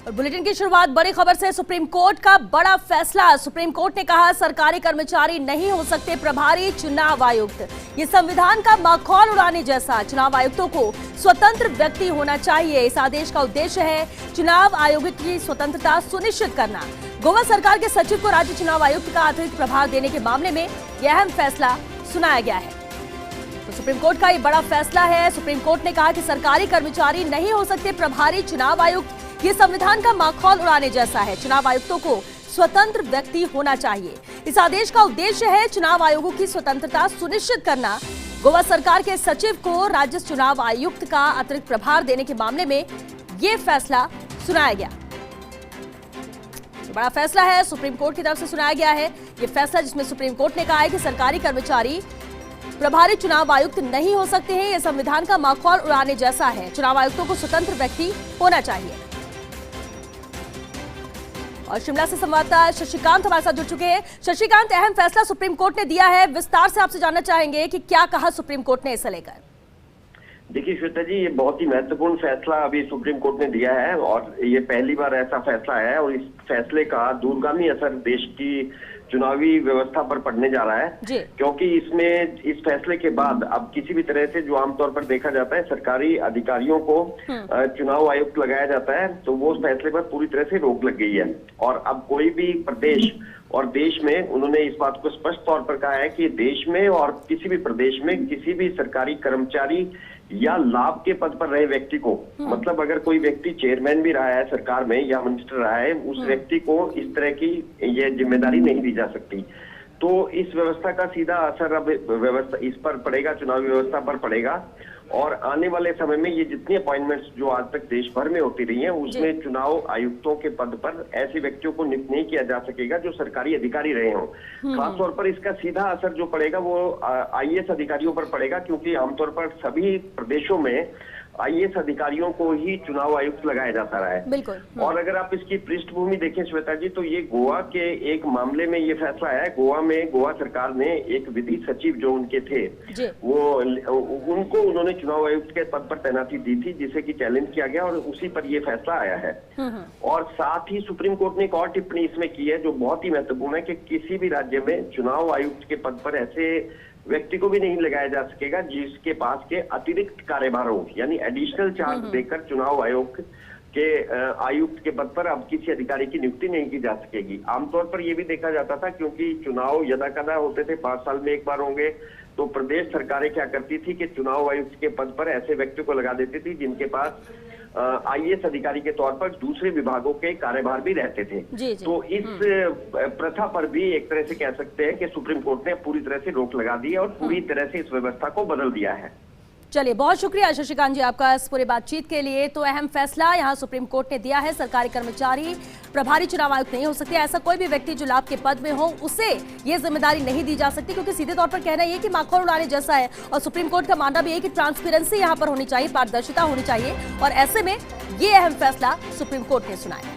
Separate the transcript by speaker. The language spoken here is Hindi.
Speaker 1: और बुलेटिन की शुरुआत बड़ी खबर से। सुप्रीम कोर्ट का बड़ा फैसला। सुप्रीम कोर्ट ने कहा सरकारी कर्मचारी नहीं हो सकते प्रभारी चुनाव आयुक्त। ये संविधान का माखौल उड़ाने जैसा। चुनाव आयुक्तों को स्वतंत्र व्यक्ति होना चाहिए। इस आदेश का उद्देश्य है चुनाव आयोग की स्वतंत्रता सुनिश्चित करना। गोवा सरकार के सचिव को राज्य चुनाव आयुक्त का अतिरिक्त प्रभार देने के मामले में यह अहम फैसला सुनाया गया है। तो सुप्रीम कोर्ट का ये बड़ा फैसला है। सुप्रीम कोर्ट ने कहा कि सरकारी कर्मचारी नहीं हो सकते प्रभारी चुनाव आयुक्त। ये संविधान का माखौल उड़ाने जैसा है। चुनाव आयुक्तों को स्वतंत्र व्यक्ति होना चाहिए। इस आदेश का उद्देश्य है चुनाव आयोगों की स्वतंत्रता सुनिश्चित करना। गोवा सरकार के सचिव को राज्य चुनाव आयुक्त का अतिरिक्त प्रभार देने के मामले में यह फैसला सुनाया गया। बड़ा फैसला है, सुप्रीम कोर्ट की तरफ से सुनाया गया है यह फैसला, जिसमें सुप्रीम कोर्ट ने कहा है कि सरकारी कर्मचारी प्रभारी चुनाव आयुक्त नहीं हो सकते हैं। यह संविधान का माखौल उड़ाने जैसा है। चुनाव आयुक्तों को स्वतंत्र व्यक्ति होना चाहिए। और शिमला से संवाददाता शशिकांत हमारे साथ जुड़ चुके हैं। शशिकांत, अहम फैसला सुप्रीम कोर्ट ने दिया है, विस्तार से आपसे जानना चाहेंगे कि क्या कहा सुप्रीम कोर्ट ने इसे लेकर।
Speaker 2: देखिए श्वेता जी, ये बहुत ही महत्वपूर्ण फैसला अभी सुप्रीम कोर्ट ने दिया है और ये पहली बार ऐसा फैसला है और इस फैसले का दूरगामी असर देश की चुनावी व्यवस्था पर पड़ने जा रहा है। क्योंकि इसमें इस फैसले के बाद अब किसी भी तरह से जो आमतौर पर देखा जाता है सरकारी अधिकारियों को चुनाव आयुक्त लगाया जाता है, तो वो उस फैसले पर पूरी तरह से रोक लग गई है। और अब कोई भी प्रदेश और देश में उन्होंने इस बात को स्पष्ट तौर पर कहा है कि देश में और किसी भी प्रदेश में किसी भी सरकारी कर्मचारी या लाभ के पद पर रहे व्यक्ति को, मतलब अगर कोई व्यक्ति चेयरमैन भी रहा है सरकार में या मिनिस्टर रहा है, उस व्यक्ति को इस तरह की ये जिम्मेदारी नहीं दी जा सकती। तो इस व्यवस्था का सीधा असर अब व्यवस्था इस पर पड़ेगा, चुनावी व्यवस्था पर पड़ेगा। और आने वाले समय में ये जितनी अपॉइंटमेंट्स जो आज तक देश भर में होती रही हैं, उसमें चुनाव आयुक्तों के पद पर ऐसे व्यक्तियों को नियुक्त नहीं किया जा सकेगा जो सरकारी अधिकारी रहे हों। खासतौर पर इसका सीधा असर जो पड़ेगा वो आईएएस अधिकारियों पर पड़ेगा, क्योंकि आमतौर पर सभी प्रदेशों में आईएएस अधिकारियों को ही चुनाव आयुक्त लगाया जाता रहा है।
Speaker 1: बिल्कुल।
Speaker 2: और अगर आप इसकी पृष्ठभूमि देखें श्वेता जी, तो ये गोवा के एक मामले में ये फैसला है। गोवा में गोवा सरकार ने एक विधि सचिव जो उनके थे उनको उन्होंने चुनाव आयुक्त के पद पर तैनाती दी थी, जिसे कि चैलेंज किया गया और उसी पर यह फैसला आया है। और साथ ही सुप्रीम कोर्ट ने एक और टिप्पणी इसमें की है जो बहुत ही महत्वपूर्ण है कि किसी भी राज्य में चुनाव आयुक्त के पद पर ऐसे व्यक्ति को भी नहीं लगाया जा सकेगा जिसके पास के अतिरिक्त कार्यभार हो, यानी एडिशनल चार्ज देकर चुनाव आयोग के आयुक्त के पद पर अब किसी अधिकारी की नियुक्ति नहीं की जा सकेगी। आमतौर पर यह भी देखा जाता था, क्योंकि चुनाव यदाकदा होते थे, 5 साल में एक बार होंगे, तो प्रदेश सरकारें क्या करती थी कि चुनाव आयुक्त के पद पर ऐसे व्यक्ति को लगा देती थी जिनके पास आईएएस अधिकारी के तौर पर दूसरे विभागों के कार्यभार भी रहते थे। तो इस प्रथा पर भी एक तरह से कह सकते हैं कि सुप्रीम कोर्ट ने पूरी तरह से रोक लगा दी है और पूरी तरह से इस व्यवस्था को बदल दिया है।
Speaker 1: चलिए, बहुत शुक्रिया शशिकांत जी आपका इस पूरी बातचीत के लिए। तो अहम फैसला यहाँ सुप्रीम कोर्ट ने दिया है, सरकारी कर्मचारी प्रभारी चुनाव आयुक्त नहीं हो सकते। ऐसा कोई भी व्यक्ति जो लाभ के पद में हो उसे ये जिम्मेदारी नहीं दी जा सकती, क्योंकि सीधे तौर पर कहना यह कि माखौल उड़ाने जैसा है। और सुप्रीम कोर्ट का मानना भी है कि ट्रांसपेरेंसी यहाँ पर होनी चाहिए, पारदर्शिता होनी चाहिए। और ऐसे में ये अहम फैसला सुप्रीम कोर्ट ने सुनाया।